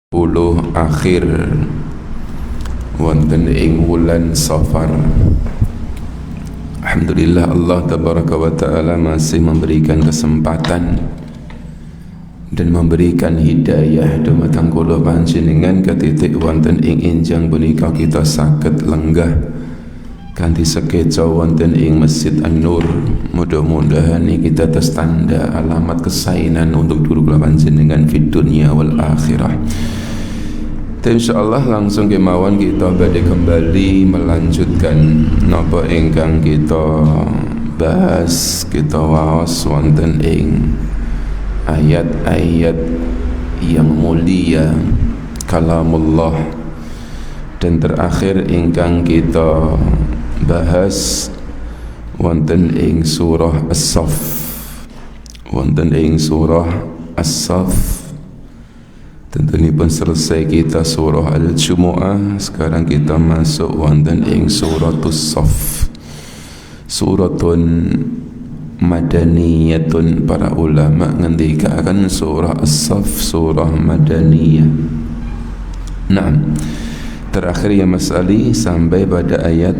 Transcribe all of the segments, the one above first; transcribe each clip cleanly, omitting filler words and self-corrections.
10 akhir wonten ing wulan Safar. Alhamdulillah, Allah tabaraka wa taala masih memberikan kesempatan dan memberikan hidayah dumateng kula panjenengan katitik wonten ing enjang punika kita saged lenggah kanthi sekeca wonten ing Masjid An-Nur. Mudah-mudahan ini kita atas tanda alamat kesainan untuk dulu kula panjenengan fid dunya wal akhirah. Dan insyaallah langsung kemawon kita badhe kembali melanjutkan napa ingkang kita bahas, kita waos wonten ing ayat-ayat yang mulia kalamullah. Dan terakhir ingkang kita bahas wonten ing surah As-Saff. Wonten ing surah As-Saff tentunya pun selesai kita surah Al-Jumu'ah. Sekarang kita masuk wonten ing suratus Saff. Suratun madaniyatun, para ulama ngendikakan surah As-Saff surah madaniyah. Nah, terakhir ya Mas Ali sampai pada ayat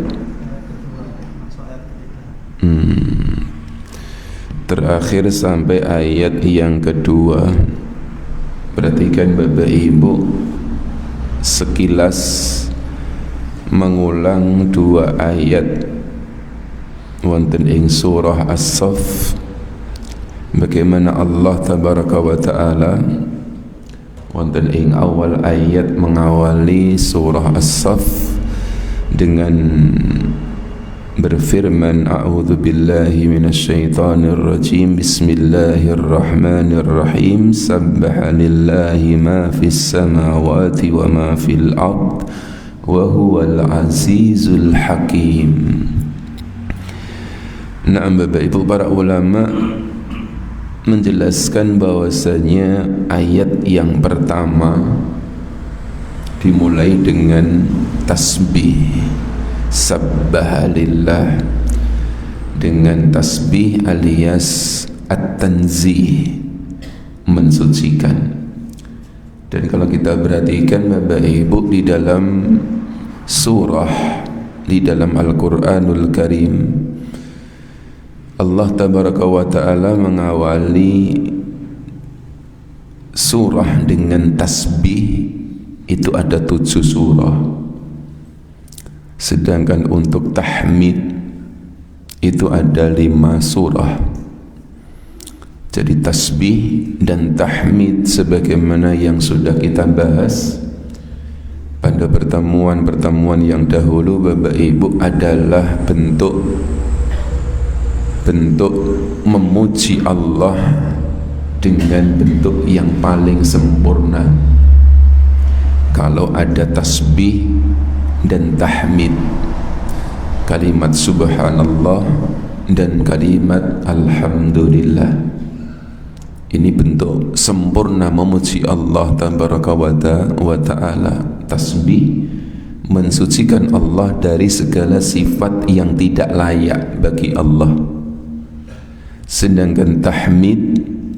terakhir sampai ayat yang kedua. Perhatikan Bapak Ibu, sekilas mengulang dua ayat wonten ing surah As-Saff, bagaimana Allah tabaraka wa taala wonten ing awal ayat mengawali surah As-Saff dengan berfirman, a'udzu billahi minasyaitonir rajim, bismillahirrahmanirrahim, sabbaha lillahi ma fis samawati wa ma fil ard wa huwal azizul hakim. Nah, Bapak Ibu, para ulama menjelaskan bahwasanya ayat yang pertama dimulai dengan tasbih, sabbaha lillah, dengan tasbih alias at-tanzih, mensucikan. Dan kalau kita perhatikan Bapak Ibu, di dalam surah, di dalam Al-Quranul Karim, Allah tabaraka wa ta'ala mengawali surah dengan tasbih. Itu ada 7 surah. Sedangkan untuk tahmid itu ada 5 surah. Jadi tasbih dan tahmid sebagaimana yang sudah kita bahas pada pertemuan-pertemuan yang dahulu Bapak Ibu adalah bentuk memuji Allah dengan bentuk yang paling sempurna. Kalau ada tasbih dan tahmid, kalimat subhanallah dan kalimat alhamdulillah, ini bentuk sempurna memuji Allah tabaraka wa ta'ala. Tasbih mensucikan Allah dari segala sifat yang tidak layak bagi Allah, sedangkan tahmid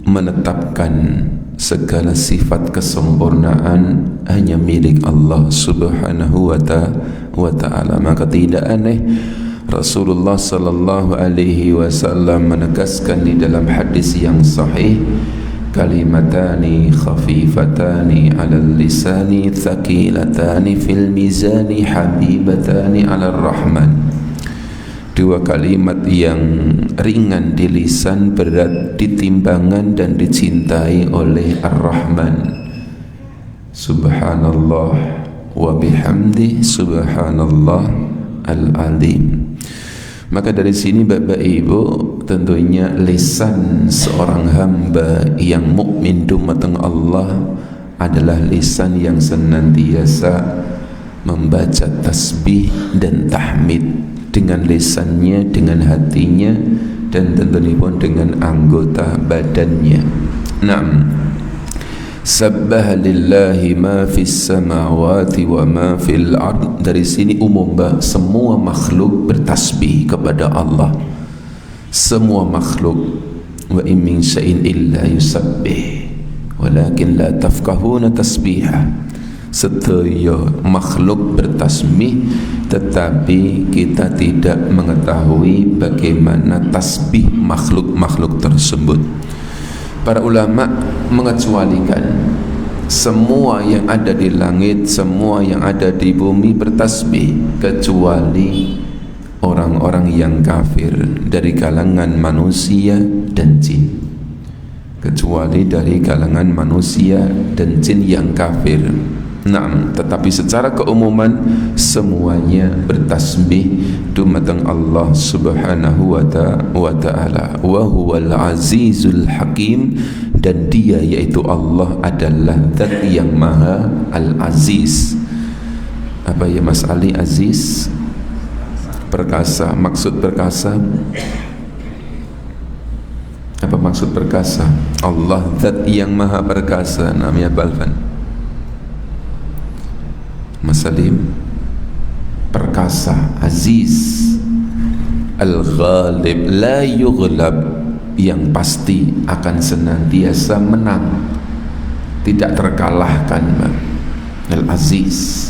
menetapkan segala sifat kesempurnaan hanya milik Allah subhanahu wa ta'ala. Maka tidak aneh Rasulullah sallallahu alaihi wasallam menegaskan di dalam hadis yang sahih, kalimatani khafifatani 'alal lisani thaqilatani fil mizani habibatani 'alar rahman. Dua kalimat yang ringan di lisan, berat di timbangan dan dicintai oleh Ar-Rahman. Subhanallah wa bihamdi, subhanallah al-azim. Maka dari sini Bapak Ibu, tentunya lisan seorang hamba yang mukmin dumateng Allah adalah lisan yang senantiasa membaca tasbih dan tahmid dengan lisannya, dengan hatinya, dan tentunya pun dengan anggota badannya. Naam, sabbaha lillahi ma fis samawati wa ma fil ard. Dari sini umum, semua makhluk bertasbih kepada Allah. Semua makhluk, wa in min syai'in illa yusabbih walakin la tafqahuna tasbihah. Sedaya makhluk bertasbih, tetapi kita tidak mengetahui bagaimana tasbih makhluk-makhluk tersebut. Para ulama mengecualikan semua yang ada di langit, semua yang ada di bumi bertasbih, kecuali orang-orang yang kafir dari kalangan manusia dan jin. Kecuali dari kalangan manusia dan jin yang kafir. Naam, tetapi secara keumuman semuanya bertasbih dumateng Allah Subhanahu wa ta'ala. Wa huwal azizul hakim, dan dia yaitu Allah adalah zat yang maha al-aziz. Apa ya Mas Ali, aziz? Perkasa. Maksud perkasa? Apa maksud perkasa? Allah zat yang maha perkasa. Namanya Balfan Mas Salim. Perkasa, aziz, al-ghalib, la yughlab, yang pasti akan senantiasa menang, tidak terkalahkan, al-aziz.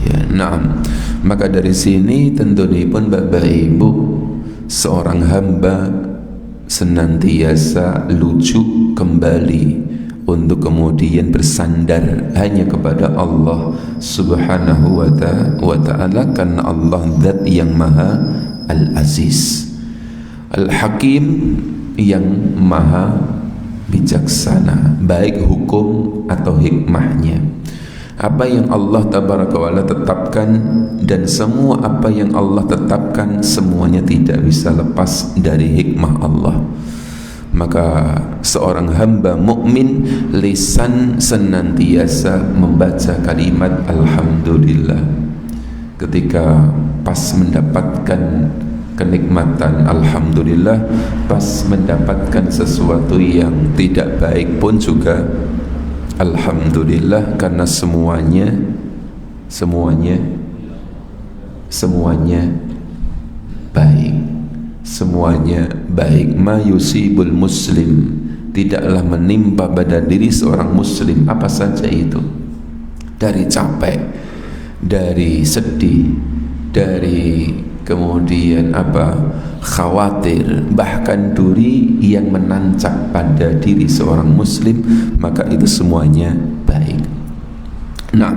Ya, naam. Maka dari sini tentunipun Bapak Ibu, seorang hamba senantiasa lucu kembali untuk kemudian bersandar hanya kepada Allah Subhanahu wa ta'ala, karena Allah zat yang maha al-aziz, al-hakim, yang maha bijaksana, baik hukum atau hikmahnya. Apa yang Allah tabaraka wa ta'ala tetapkan, dan semua apa yang Allah tetapkan, semuanya tidak bisa lepas dari hikmah Allah. Maka seorang hamba mukmin lisan senantiasa membaca kalimat alhamdulillah ketika pas mendapatkan kenikmatan, alhamdulillah pas mendapatkan sesuatu yang tidak baik pun juga alhamdulillah, karena semuanya baik, semuanya baik. Ma yusibul muslim, tidaklah menimpa pada diri seorang muslim apa saja itu, dari capek, dari sedih, dari kemudian khawatir, bahkan duri yang menancap pada diri seorang muslim, maka itu semuanya baik. Nah,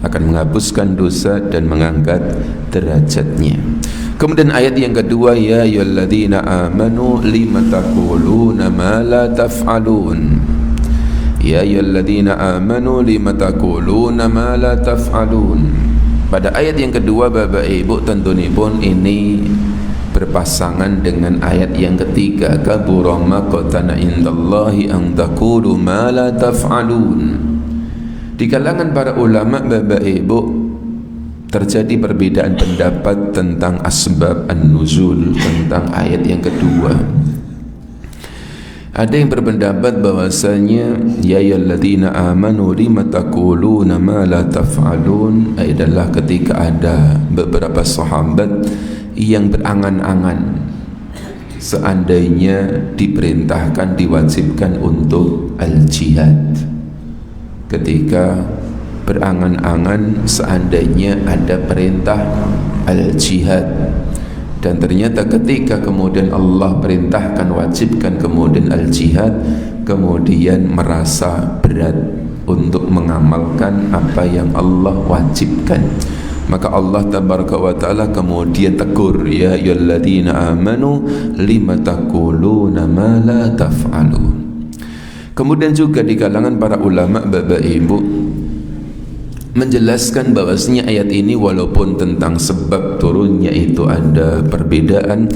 akan menghapuskan dosa dan mengangkat derajatnya. Kemudian ayat yang kedua, ya ayyuhalladzina amanu lima taquluna ma la taf'alun. Ya ayyuhalladzina amanu lima taquluna ma la taf'alun. Pada ayat yang kedua Bapak Ibu, tentunipun ini berpasangan dengan ayat yang ketiga, kabura maqtan indallahi an taqulu ma la taf'alun. Di kalangan para ulama Bapak Ibu terjadi perbedaan pendapat tentang asbab an-nuzul, tentang ayat yang kedua. Ada yang berpendapat bahwasanya ya ayyuhalladzina amanu lima taquluna ma la taf'alun adalah ketika ada beberapa sahabat yang berangan-angan seandainya diperintahkan, diwajibkan untuk al-jihad. Ketika berangan-angan seandainya ada perintah al-jihad, dan ternyata ketika kemudian Allah perintahkan, wajibkan kemudian al-jihad, kemudian merasa berat untuk mengamalkan apa yang Allah wajibkan, maka Allah tabaraka wa ta'ala kemudian tegur, ya ayyuhalladzina amanu lima taquluna ma la taf'alun. Kemudian juga di kalangan para ulama Bapak Ibu menjelaskan bahwasanya ayat ini walaupun tentang sebab turunnya itu ada perbedaan,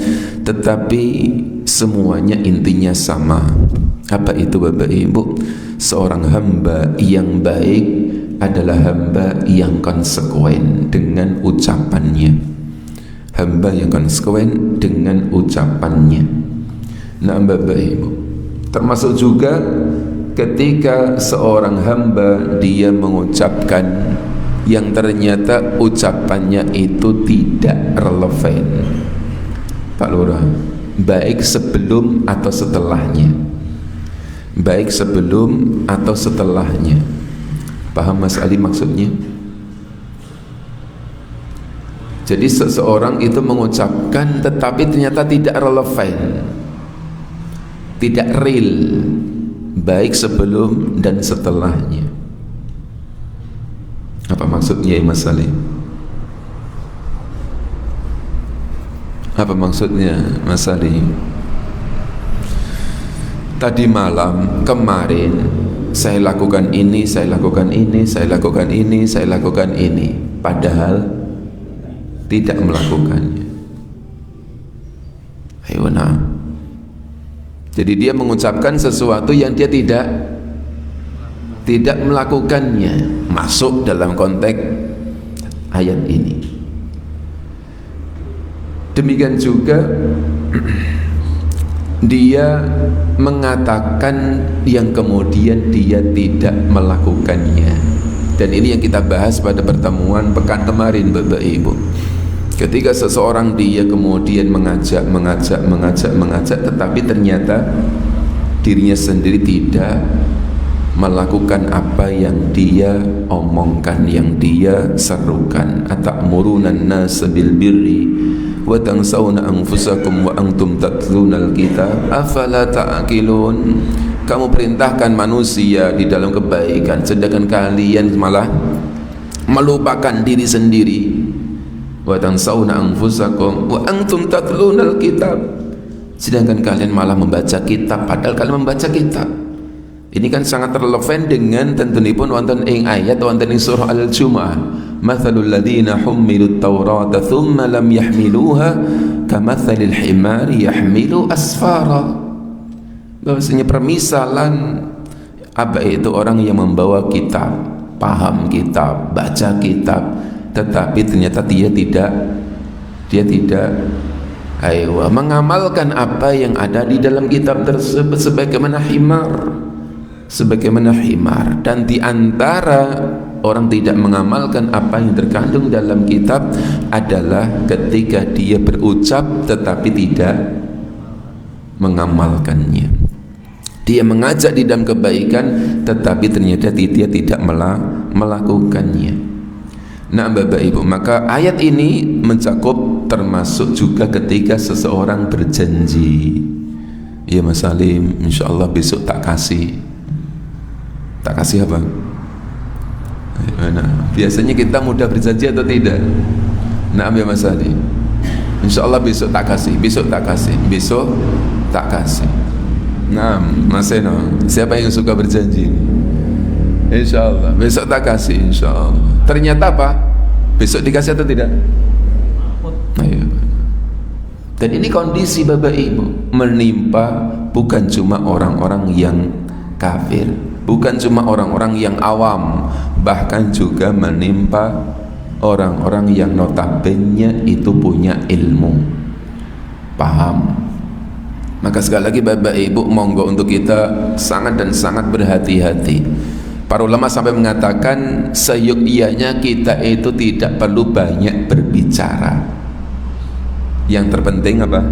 tetapi semuanya intinya sama. Apa itu Bapak Ibu? Seorang hamba yang baik adalah hamba yang konsekuen dengan ucapannya. Hamba yang konsekuen dengan ucapannya. Nah Bapak Ibu, termasuk juga ketika seorang hamba dia mengucapkan yang ternyata ucapannya itu tidak relevan, Pak Lurah, baik sebelum atau setelahnya, baik sebelum atau setelahnya. Paham Mas Ali maksudnya? Jadi seseorang itu mengucapkan tetapi ternyata tidak relevan, tidak real, baik sebelum dan setelahnya. Apa maksudnya Mas Ali? Apa maksudnya Mas Ali? Tadi malam, kemarin saya lakukan ini, saya lakukan ini, saya lakukan ini, saya lakukan ini, padahal tidak melakukannya. Ayo, nah. Jadi dia mengucapkan sesuatu yang dia tidak melakukannya, masuk dalam konteks ayat ini. Demikian juga dia mengatakan yang kemudian dia tidak melakukannya. Dan ini yang kita bahas pada pertemuan pekan kemarin Bapak Ibu. Ketika seseorang dia kemudian mengajak tetapi ternyata dirinya sendiri tidak melakukan apa yang dia omongkan, yang dia serukan. Atamuruna an-nasa bil birri wa tansawna anfusakum wa antum tatlunal kitab afala ta'qilun. Kamu perintahkan manusia di dalam kebaikan, sedangkan kalian malah melupakan diri sendiri. Wa tansawna anfusakum wa antum tatlunal kitab, sedangkan kalian malah membaca kitab padahal kalian membaca kitab. Ini kan sangat relevan dengan tentunipun wonten ing ayat wonten ing surah Al-Jumu'ah, mathalul ladzina hummilut taurata thumma lam yahmiluha kamathalil himari yahmilu asfara. Bahwasanya permisalan apa itu orang yang membawa kitab, paham kitab, baca kitab, tetapi ternyata dia tidak mengamalkan apa yang ada di dalam kitab tersebut, sebagaimana himar. Dan di antara orang tidak mengamalkan apa yang terkandung dalam kitab adalah ketika dia berucap tetapi tidak mengamalkannya. Dia mengajak di dalam kebaikan tetapi ternyata dia tidak melakukannya. Nah Bapak Ibu, maka ayat ini mencakup termasuk juga ketika seseorang berjanji. Ya Mas Salim, insya Allah besok tak kasih apa? Nah, biasanya kita mudah berjanji atau tidak? Nah ya Mas Salim, insya Allah besok tak kasih. Nah Mas Eno, siapa yang suka berjanji? Insya Allah besok tak kasih, insya Allah. Ternyata apa? Besok dikasih atau tidak? Ayo. Dan ini kondisi Bapak Ibu menimpa bukan cuma orang-orang yang kafir, bukan cuma orang-orang yang awam, bahkan juga menimpa orang-orang yang notabene itu punya ilmu, paham. Maka sekali lagi Bapak Ibu, monggo untuk kita sangat dan sangat berhati-hati. Para ulama sampai mengatakan seyukianya kita itu tidak perlu banyak berbicara. Yang terpenting apa?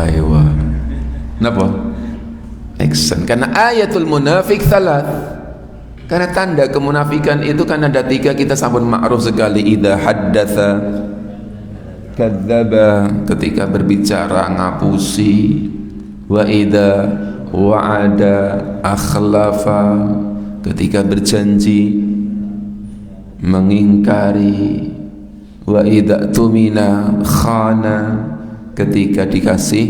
Ayo. Kenapa? Action. Karena ayatul munafik salat. Karena tanda kemunafikan itu kan ada 3, kita sampun ma'ruf sekali. Idza haddatsa kadzdzaba, ketika berbicara ngapusi. Wa idza wa'ada akhlafa, ketika berjanji mengingkari. Wa idza tumina khana, ketika dikasih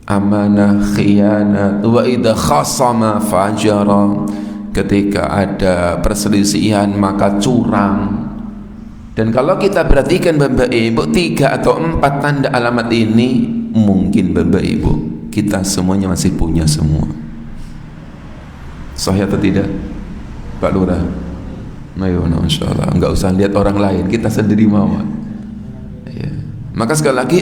amanah khianat. Wa idza khasama fajara, ketika ada perselisihan maka curang. Dan kalau kita perhatikan Bapak Ibu, 3 atau 4 tanda alamat ini mungkin Bapak Ibu kita semuanya masih punya semua. Sahih atau tidak Pak Lurah? Ayo, insyaallah enggak usah lihat orang lain, kita sendiri mau ya. Maka sekali lagi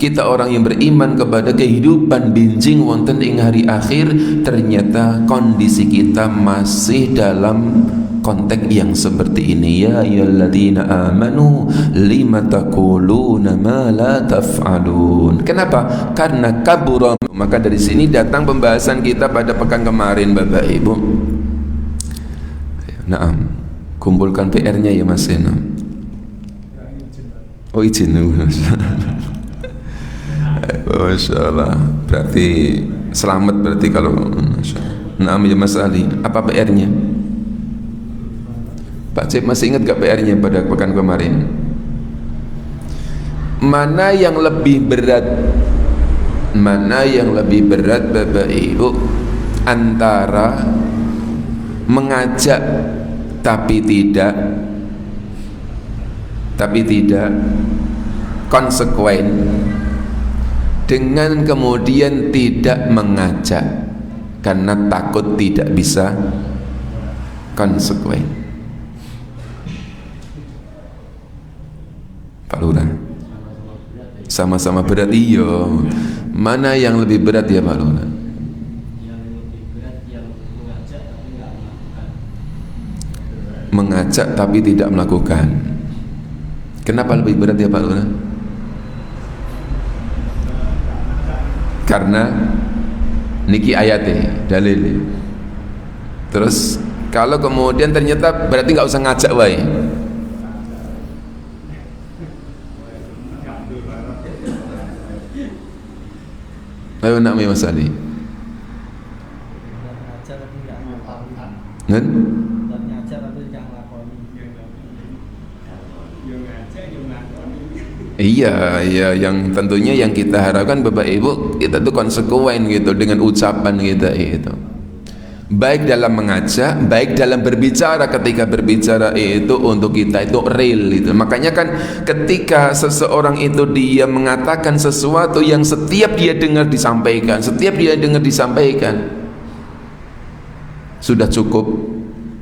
kita orang yang beriman kepada kehidupan binjing wonten ing hari akhir, ternyata kondisi kita masih dalam konteks yang seperti ini. Ya ayyuhalladzina amanu lima taquluna ma la taf'alun. Kenapa? Karena kabura Maka dari sini datang pembahasan kita pada pekan kemarin, Bapak Ibu. Nah, kumpulkan PR-nya ya Mas Seno. Oh izin. Masya Allah. Berarti selamat berarti kalau. Nah ya Mas Ali, apa PR-nya? Pak Cip masih ingat gak PR-nya pada pekan kemarin? Mana yang lebih berat? Mana yang lebih berat Bapak Ibu, antara mengajak tapi tidak konsekuen, dengan kemudian tidak mengajak karena takut tidak bisa konsekuen? Pak Lurah, sama-sama berat. Iya, mana yang lebih berat ya Pak Lurah? Yang lebih berat yang mengajak tapi nggak melakukan. Mengajak tapi tidak melakukan. Kenapa lebih berat ya Pak Lurah? Karena niki ayatnya, dalilnya. Terus kalau kemudian ternyata berarti nggak usah ngajak wae. Ayo nak Mas Ali. Ngajak tapi nggak melakukan. Kan? Ngajak tapi nggak ngelakoni. Iya, yang tentunya yang kita harapkan Bapak Ibu, kita tuh konsekuen gitu dengan ucapan kita itu. Baik dalam mengajak, baik dalam berbicara. Ketika berbicara itu untuk kita itu real itu. Makanya kan ketika seseorang itu dia mengatakan sesuatu yang setiap dia dengar disampaikan, sudah cukup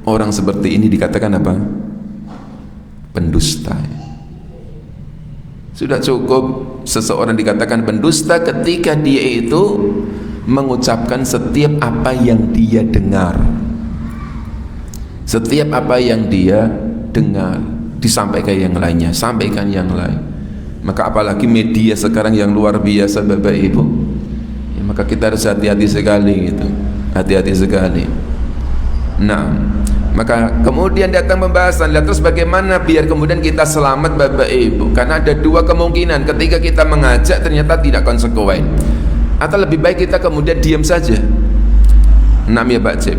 orang seperti ini dikatakan apa? Pendusta. Sudah cukup seseorang dikatakan pendusta ketika dia itu mengucapkan setiap apa yang dia dengar, disampaikan yang lainnya, sampaikan yang lain. Maka apalagi media sekarang yang luar biasa Bapak Ibu ya, maka kita harus hati-hati sekali gitu, hati-hati sekali. Nah, maka kemudian datang pembahasan, terus bagaimana biar kemudian kita selamat Bapak Ibu? Karena ada dua kemungkinan, ketika kita mengajak ternyata tidak konsekuen, atau lebih baik kita kemudian diam saja. Enam ya Pak Cip.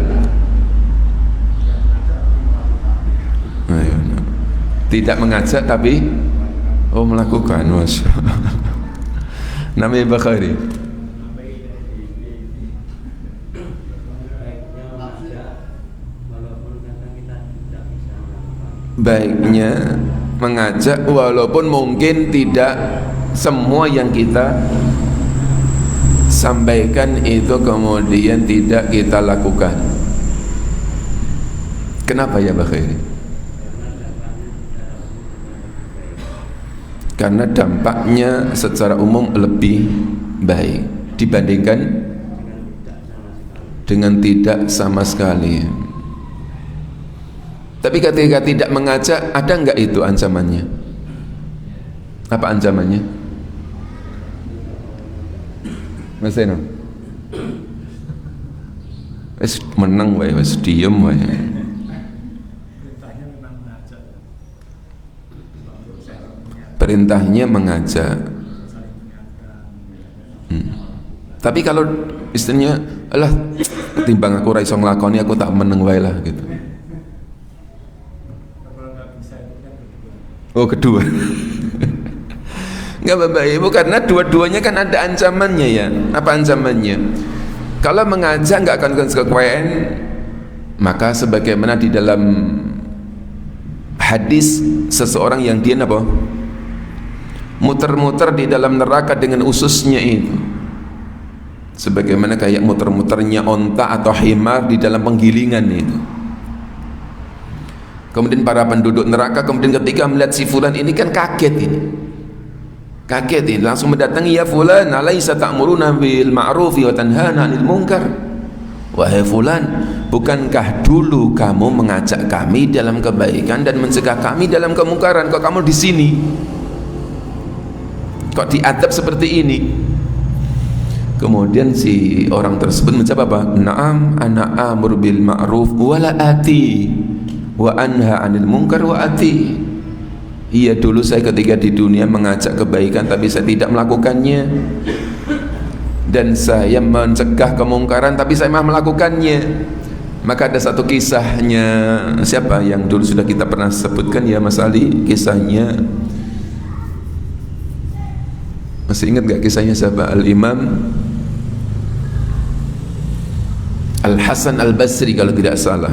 Ayo, nah. Tidak mengajak tapi melakukan. Masya Allah. Namanya Bakhari. Baiknya mengajak walaupun mungkin tidak semua yang kita sampaikan itu kemudian tidak kita lakukan. Kenapa ya Pak Khairi? Karena dampaknya secara umum lebih baik dibandingkan dengan tidak sama sekali. Tapi ketika tidak mengajak, ada enggak itu ancamannya? Apa ancamannya? Mas Eno, wes menang wae, wes diem wae. Perintahnya mengajak. Tapi kalau istrinya, alah, ketimbang aku ra iso nglakoni, aku tak meneng wae lah gitu. Oh kedua. Enggak Bapak Ibu, karena dua-duanya kan ada ancamannya ya. Apa ancamannya? Kalau mengajak enggak akan konsekuen, maka sebagaimana di dalam hadis seseorang yang dia apa? Muter-muter di dalam neraka dengan ususnya itu. Sebagaimana kayak muter-muternya onta atau himar di dalam penggilingan itu. Kemudian para penduduk neraka kemudian ketika melihat si fulan ini kan kaget ini, langsung mendatangi, ya fulan, alaysa ta'muruna bil ma'rufi wa tanhana 'anil munkar. Wahai fulan, bukankah dulu kamu mengajak kami dalam kebaikan dan mencegah kami dalam kemungkaran? Kok kamu di sini? Kok diadab seperti ini? Kemudian si orang tersebut menjawab apa? Na'am ana amur bil ma'ruf wa la ati wa anha 'anil munkar wa ati. Iya, dulu saya ketika di dunia mengajak kebaikan tapi saya tidak melakukannya, dan saya mencegah kemungkaran tapi saya malah melakukannya. Maka ada satu kisahnya, siapa yang dulu sudah kita pernah sebutkan ya Mas Ali, kisahnya masih ingat gak kisahnya siapa? Al-Imam Al-Hasan Al-Basri kalau tidak salah,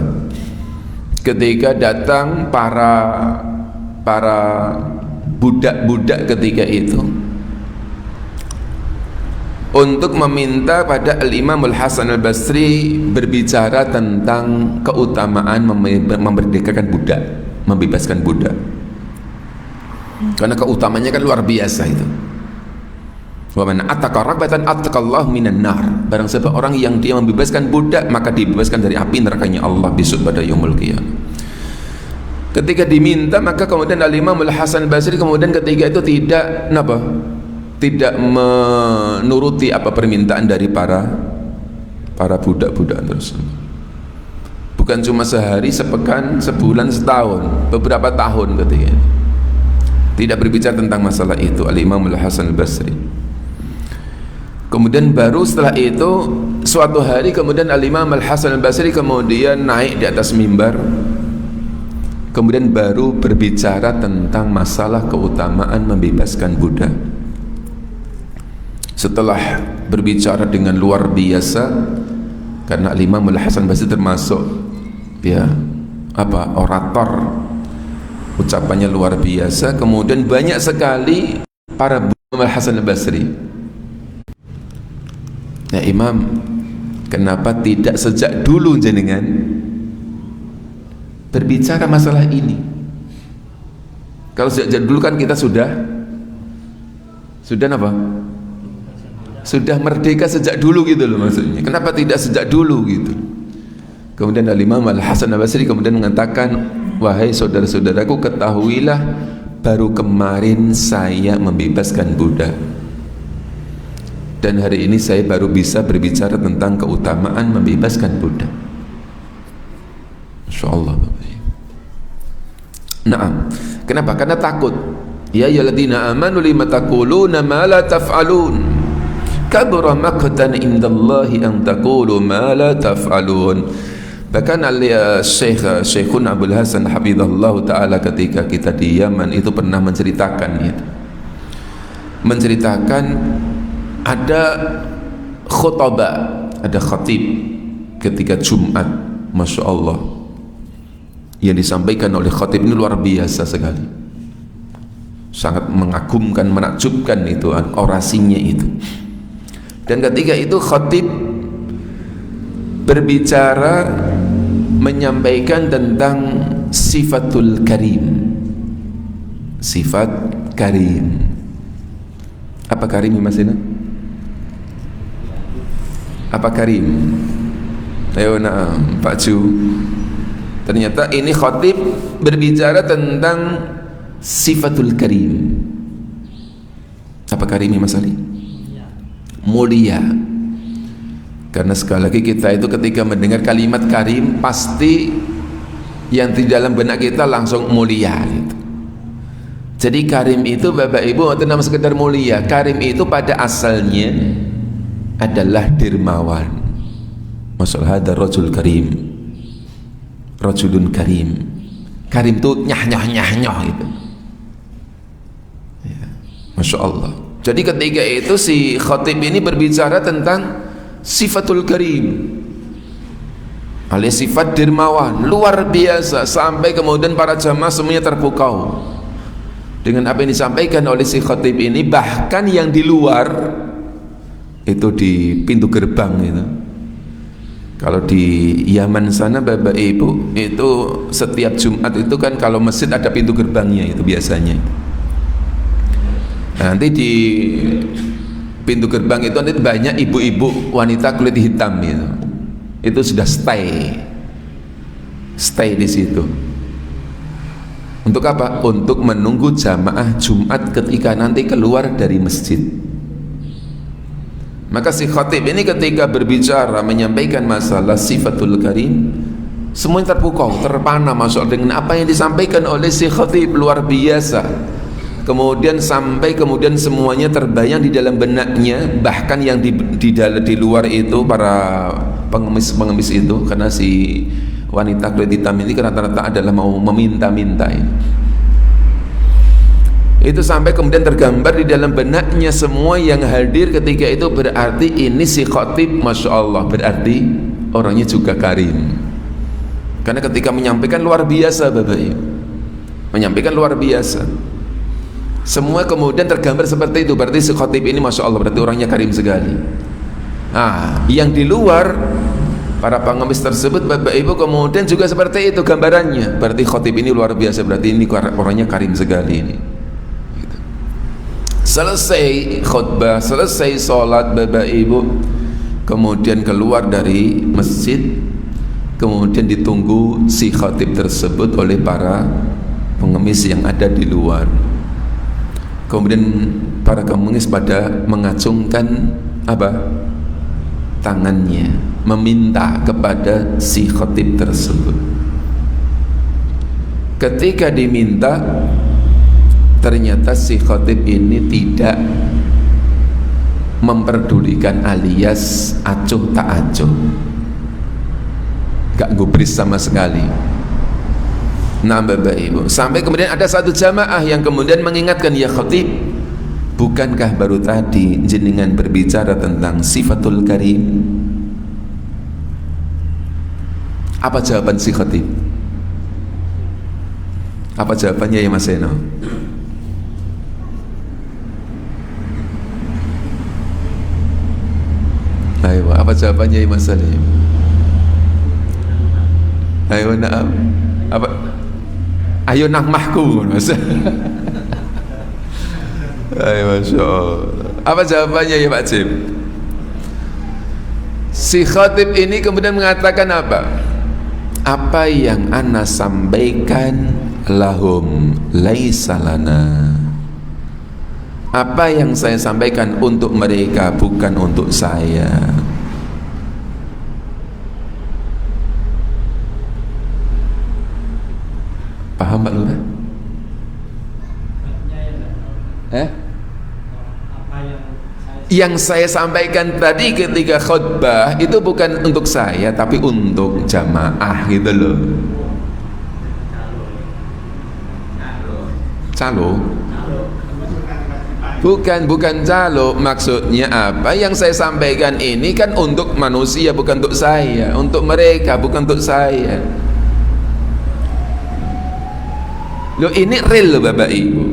ketika datang para budak-budak ketika itu untuk meminta pada Al-Imam Al-Hasan Al-Basri berbicara tentang keutamaan memerdekakan budak, membebaskan budak, karena keutamanya kan luar biasa itu. Wa man ataka rabbatan ataqallahu minan nar. Barang siapa orang yang dia membebaskan budak, maka dibebaskan dari api nerakanya Allah besok pada yaumul qiyamah. Ketika diminta, maka kemudian Al-Imam Al-Hasan Al-Basri kemudian ketika itu tidak menuruti apa permintaan dari para budak-budak tersebut. Bukan cuma sehari, sepekan, sebulan, setahun, beberapa tahun ketika itu. Tidak berbicara tentang masalah itu Al-Imam Al-Hasan Al-Basri. Kemudian baru setelah itu suatu hari kemudian Al-Imam Al-Hasan Al-Basri kemudian naik di atas mimbar, kemudian baru berbicara tentang masalah keutamaan membebaskan budak. Setelah berbicara dengan luar biasa, karena Al-Imam Al-Hasan Al-Basri termasuk orator, ucapannya luar biasa, kemudian banyak sekali para Imam Al-Hasan Al-Basri. Ya Imam, kenapa tidak sejak dulu jenengan berbicara masalah ini? Kalau sejak dulu kan kita sudah apa? Sudah merdeka sejak dulu gitu loh maksudnya. Kenapa tidak sejak dulu gitu? Kemudian Al-Imam Al-Hasan Al-Basri kemudian mengatakan, wahai saudara-saudaraku, ketahuilah baru kemarin saya membebaskan budak, dan hari ini saya baru bisa berbicara tentang keutamaan membebaskan budak. Insyaallah. Naam. Kenapa? Karena takut. Ya ayyuhalladzina amanu lima taquluna ma la taf'alun. Kabura maqtan indallahi an taqulu ma la taf'alun. Bahkan Syekhun Abdul Hasan hafizahullah taala ketika kita di Yaman itu pernah menceritakan ada khutbah, ada khatib ketika Jumat, Masya Allah, yang disampaikan oleh khatib ini luar biasa sekali, sangat mengagumkan, menakjubkan itu orasinya itu. Dan ketika itu khatib berbicara, menyampaikan tentang sifatul karim, sifat karim. Apa karim Mas Ina? Apa karim? Ayo Pak Ju. Ternyata ini khatib berbicara tentang sifatul karim. Apa karim Mas Ali? Mulia. Karena sekali lagi kita itu ketika mendengar kalimat karim, pasti yang di dalam benak kita langsung mulia gitu. Jadi karim itu Bapak Ibu itu nama sekedar mulia. Karim itu pada asalnya adalah dermawan. Masalah ada rajul karim, rajulun karim. Karim itu nyah gitu ya. Masya Allah. Jadi ketika itu si khatib ini berbicara tentang sifatul karim, alias sifat dermawan, luar biasa, sampai kemudian para jamaah semuanya terpukau dengan apa yang disampaikan oleh si khatib ini. Bahkan yang di luar itu di pintu gerbang itu, kalau di Yaman sana Bapak Ibu itu setiap Jumat itu kan kalau masjid ada pintu gerbangnya itu biasanya. Nah, nanti di pintu gerbang itu nanti banyak ibu-ibu wanita kulit hitam itu sudah stay di situ. Untuk apa? Untuk menunggu jamaah Jumat ketika nanti keluar dari masjid. Maka si khatib ini ketika berbicara menyampaikan masalah sifatul karim, semuanya terpukau, terpana masuk dengan apa yang disampaikan oleh si khatib, luar biasa. Kemudian semuanya terbayang di dalam benaknya, bahkan yang di luar itu para pengemis itu, karena si wanita kulit hitam ini rata-rata adalah mau meminta-minta itu sampai kemudian tergambar di dalam benaknya semua yang hadir ketika itu. Berarti ini si khatib, Masya Allah, berarti orangnya juga karim, karena ketika menyampaikan luar biasa Bapak Ibu, menyampaikan luar biasa, semua kemudian tergambar seperti itu. Berarti si khatib ini Masya Allah, berarti orangnya karim sekali. Yang di luar para pengemis tersebut Bapak Ibu kemudian juga seperti itu gambarannya, berarti khatib ini luar biasa, berarti ini orangnya karim sekali ini. Selesai khutbah, selesai sholat Bapak Ibu, kemudian keluar dari masjid, kemudian ditunggu si khatib tersebut oleh para pengemis yang ada di luar. Kemudian para pengemis pada mengacungkan apa? Tangannya, meminta kepada si khatib tersebut. Ketika diminta, ternyata si khatib ini tidak memperdulikan, alias acuh tak acuh, gak gubris sama sekali. Nah Bapak Ibu, sampai kemudian ada satu jamaah yang kemudian mengingatkan, ya khatib, bukankah baru tadi jenengan berbicara tentang sifatul karim? Apa jawaban si khatib? Apa jawabannya ya Mas Seno? Ayo, apa jawabannya Mas Salim? Ayo na'am. Apa? Ayo nahmahku. Ayo Masya Allah. Apa jawabannya ya Pak Jim? Si khatib ini kemudian mengatakan apa? Apa yang ana sampaikan lahum laisa lana. Apa yang saya sampaikan untuk mereka, bukan untuk saya. Paham Pak Lurah? Yang saya sampaikan tadi ketika khutbah itu bukan untuk saya, tapi untuk jamaah gitu loh. Calo? Bukan calo. Maksudnya apa? Yang saya sampaikan ini kan untuk manusia, bukan untuk saya. Untuk mereka, bukan untuk saya. Loh, ini real loh Bapak Ibu.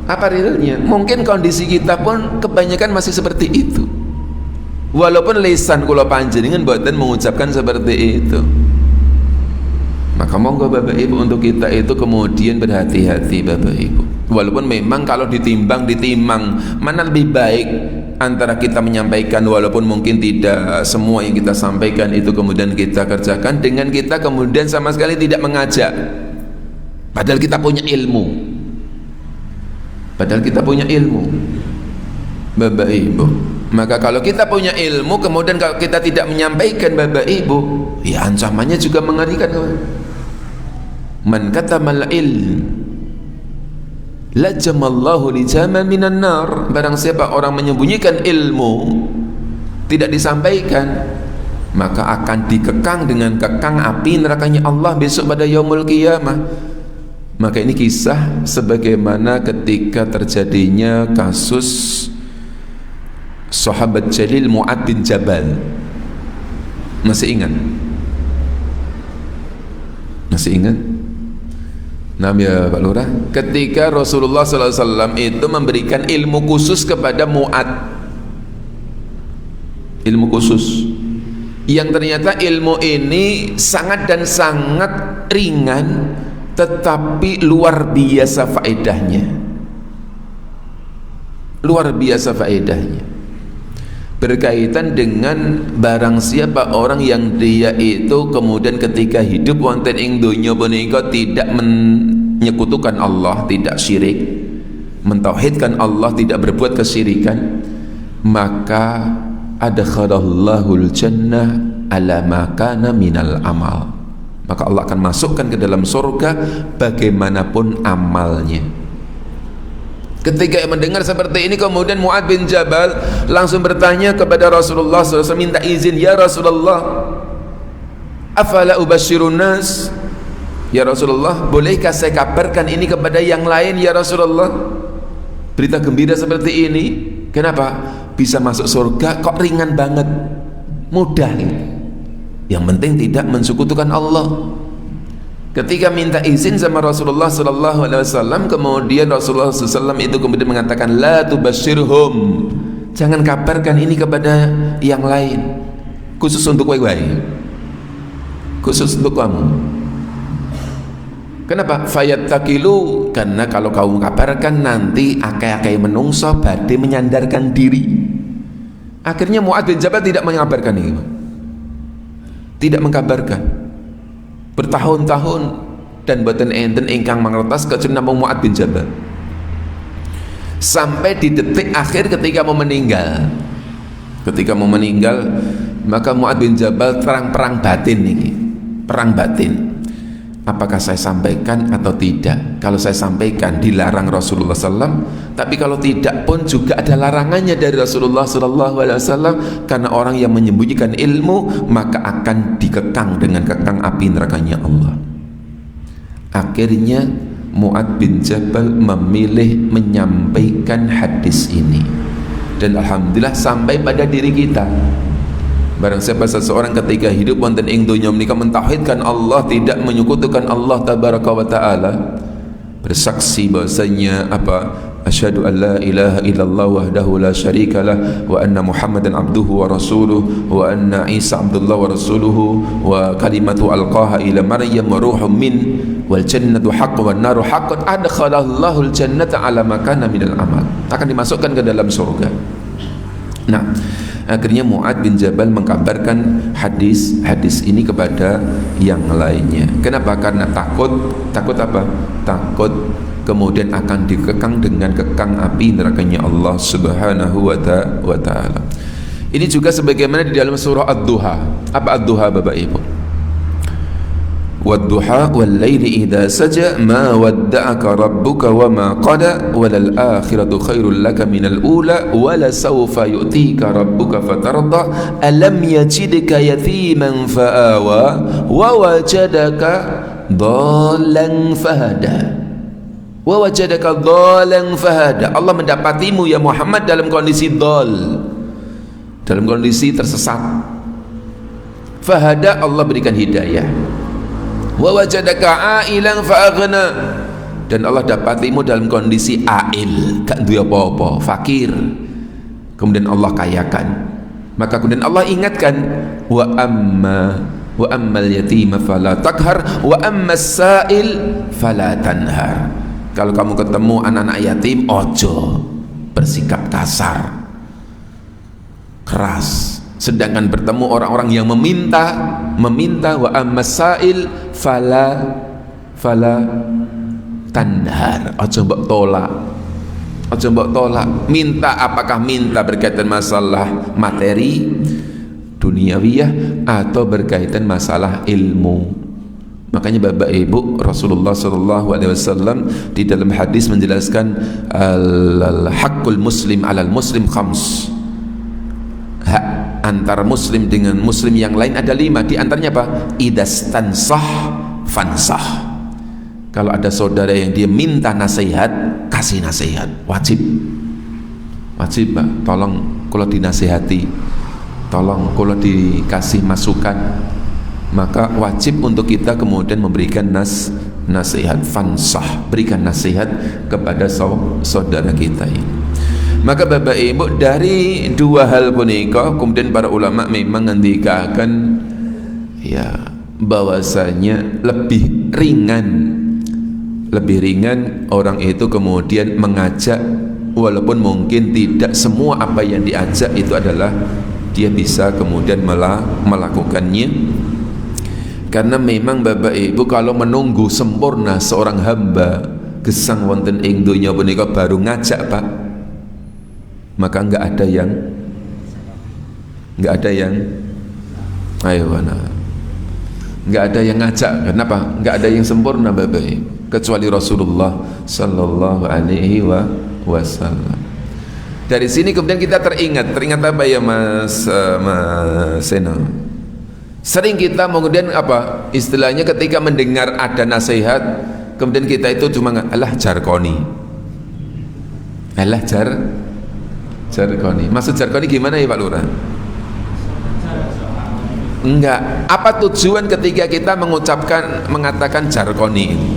Apa realnya? Mungkin kondisi kita pun kebanyakan masih seperti itu. Walaupun lisan kula panjenengan mboten mengucapkan seperti itu. Maka monggo Bapak Ibu untuk kita itu kemudian berhati-hati Bapak Ibu. Walaupun memang kalau ditimbang mana lebih baik antara kita menyampaikan, walaupun mungkin tidak semua yang kita sampaikan itu kemudian kita kerjakan, dengan kita kemudian sama sekali tidak mengajak, padahal kita punya ilmu. Bapak Ibu, maka kalau kita punya ilmu kemudian kalau kita tidak menyampaikan Bapak Ibu, ya ancamannya juga mengerikan. Man katamal ilm lajamallahu lijaman minan nar. Barang siapa orang menyembunyikan ilmu, tidak disampaikan, maka akan dikekang dengan kekang api nerakanya Allah besok pada yaumul qiyamah. Maka ini kisah sebagaimana ketika terjadinya kasus sahabat jalil Mu'ad bin Jabal. Masih ingat? Nah ya Pak Lurah, ketika Rasulullah SAW itu memberikan ilmu khusus kepada Mu'ad, ilmu khusus yang ternyata ilmu ini sangat dan sangat ringan, tetapi luar biasa faedahnya, berkaitan dengan barang siapa orang yang dia itu kemudian ketika hidup wonten ing donya punika tidak menyekutukan Allah, tidak syirik, mentauhidkan Allah, tidak berbuat kesyirikan, maka adkhalallahul jannah ala ma kana minal amal, maka Allah akan masukkan ke dalam surga bagaimanapun amalnya. Ketika mendengar seperti ini, kemudian Mu'adz bin Jabal langsung bertanya kepada Rasulullah SAW, minta izin, ya Rasulullah, afala ubashirun nas, ya Rasulullah, bolehkah saya kabarkan ini kepada yang lain ya Rasulullah, berita gembira seperti ini. Kenapa? Bisa masuk surga kok ringan banget, mudah ini. Yang penting tidak mensekutukan Allah. Ketika minta izin sama Rasulullah SAW, kemudian Rasulullah SAW itu kemudian mengatakan, la tubashirhum, jangan kabarkan ini kepada yang lain, khusus untuk kowe, khusus untuk kamu. Kenapa? Fayattakilu, karena kalau kamu kabarkan nanti akeh-akeh menungso badhe menyandarkan diri. Akhirnya Mu'adz bin Jabal tidak mengabarkan ini, tidak mengkabarkan. Bertahun-tahun dan boten enten ingkang mangertos kecuali namung Mu'adz bin Jabal. Sampai di detik akhir ketika mau meninggal. Ketika mau meninggal, maka Mu'adz bin Jabal perang batin ini, perang batin. Apakah saya sampaikan atau tidak? Kalau saya sampaikan dilarang Rasulullah SAW, tapi kalau tidak pun juga ada larangannya dari Rasulullah SAW, karena orang yang menyembunyikan ilmu maka akan dikekang dengan kekang api nerakanya Allah. Akhirnya Mu'adz bin Jabal memilih menyampaikan hadis ini, dan alhamdulillah sampai pada diri kita. Barang siapa seseorang ketika hidup wonten ing donya menika mentauhidkan Allah, tidak menyekutukan Allah tabaraka wa taala, bersaksi bahwasanya apa, asyhadu an la ilaha illallah wahdahu la syarikalah wa anna muhammadan abduhu wa rasuluhu wa anna isa abdullah wa rasuluhu wa kalimatu alqaha ila maryam wa ruhum min wal jannatu haqqun wan naru haqqun adkhalallahul jannata ala ma kana minal amal, akan dimasukkan ke dalam surga. Nah, akhirnya Mu'adz bin Jabal mengkabarkan hadis ini kepada yang lainnya. Kenapa? Karena takut apa? Takut kemudian akan dikekang dengan kekang api nerakanya Allah Subhanahu wa ta'ala. Ini juga sebagaimana di dalam surah Ad-Duha. Apa Ad-Duha Bapak Ibu? Wad-duha wal-laili idza saja ma wadda'aka rabbuka wa ma qada walal akhiratu khairul laka minal ula wala sawfa yu'tika rabbuka fatarda alam yajidka yatiman fa'awa wa wajadaka dhallan fahada wa wajadaka dhallan fahada. Allah mendapatimu ya Muhammad dalam kondisi dhal, dalam kondisi tersesat. Fahada, Allah berikan hidayah. Wa wajadaka ailan fa'aghna, dan Allah dapatimu dalam kondisi ail, gak duwe apa-apa, fakir, kemudian Allah kayakan. Maka kemudian Allah ingatkan, wa ammal yatima fala takhar wa ammas sa'il fala tanhar. Kalau kamu ketemu anak-anak yatim, ojo bersikap kasar, keras. Sedangkan bertemu orang-orang yang meminta wa ammasail fala tanhar, aja mbok tolak. Minta, apakah minta berkaitan masalah materi duniawiyah atau berkaitan masalah ilmu. Makanya Bapak Ibu, Rasulullah SAW di dalam hadis menjelaskan al-haqqul muslim alal muslim khams, hak antara muslim dengan muslim yang lain ada 5. Di antaranya apa? Idastansah fansah. Kalau ada saudara yang dia minta nasihat, kasih nasihat, wajib Pak, tolong kalau dinasihati, tolong kalau dikasih masukan, maka wajib untuk kita kemudian memberikan nasihat, fansah, berikan nasihat kepada saudara kita ini. Maka Bapak Ibu, dari dua hal punika kemudian para ulama memang ngendikaken ya bahwasanya lebih ringan orang itu kemudian mengajak, walaupun mungkin tidak semua apa yang diajak itu adalah dia bisa kemudian melakukannya. Karena memang Bapak Ibu, kalau menunggu sempurna seorang hamba gesang wonten ing donya punika baru ngajak Pak, maka enggak ada yang Nggak ada yang nggak ada yang ngajak. Kenapa? Nggak ada yang sempurna Bapak Ibu kecuali Rasulullah sallallahu alaihi wasallam. Dari sini kemudian kita teringat apa ya Mas Seno? Sering kita kemudian apa istilahnya ketika mendengar ada nasihat kemudian kita itu cuma alah jarkoni. Alah jarkoni. Maksud jarkoni gimana ya Pak Lurah? Enggak. Apa tujuan ketika kita mengatakan jarkoni ini?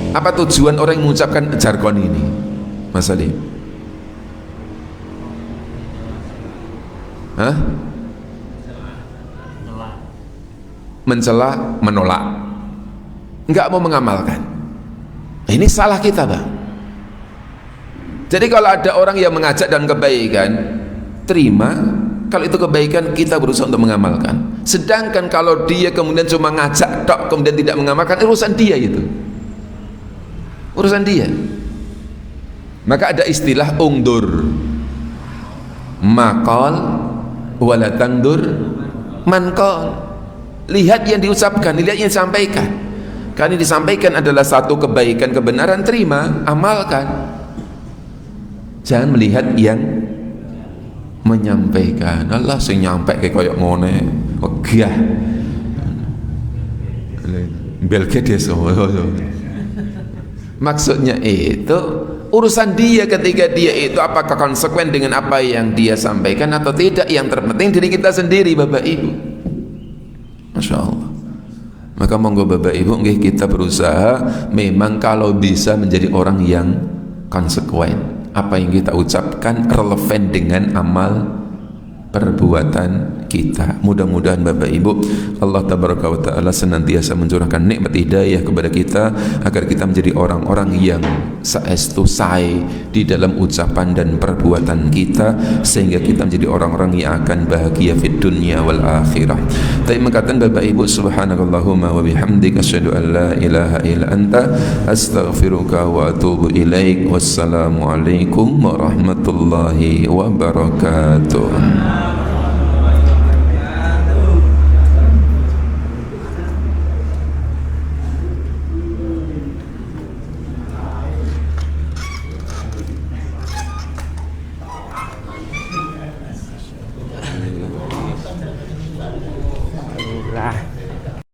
Apa tujuan orang yang mengucapkan jarkoni ini? Mas Ali? Hah? Mencela, menolak, enggak mau mengamalkan. Ini salah kita Bang. Jadi kalau ada orang yang mengajak dan kebaikan, terima. Kalau itu kebaikan kita berusaha untuk mengamalkan. Sedangkan kalau dia kemudian cuma ngajak tok kemudian tidak mengamalkan, urusan dia itu. Urusan dia. Maka ada istilah ungdur maqal wala tangdur manqal. Lihat yang diucapkan, lihat yang disampaikan. Karena yang disampaikan adalah satu kebaikan, kebenaran, terima, amalkan. Jangan melihat yang menyampaikan. Allah sing nyampe kayak koyok ngone wegah belgedes. Maksudnya itu urusan dia ketika dia itu apakah konsekuen dengan apa yang dia sampaikan atau tidak. Yang terpenting diri kita sendiri Bapak Ibu. Masya Allah. Maka monggo Bapak Ibu kita berusaha memang kalau bisa menjadi orang yang konsekuen. Apa yang kita ucapkan relevan dengan amal perbuatan kita. Mudah-mudahan Bapak Ibu Allah tabaraka wa taala senantiasa mencurahkan nikmat hidayah kepada kita agar kita menjadi orang-orang yang saestu sae di dalam ucapan dan perbuatan kita sehingga kita menjadi orang-orang yang akan bahagia fid dunya wal akhirah. Tapi mengatakan Bapak Ibu subhanakallahumma wa bihamdika asyhadu an la ilaha illa anta astaghfiruka wa atubu ilaik. Wassalamu alaikum warahmatullahi wabarakatuh.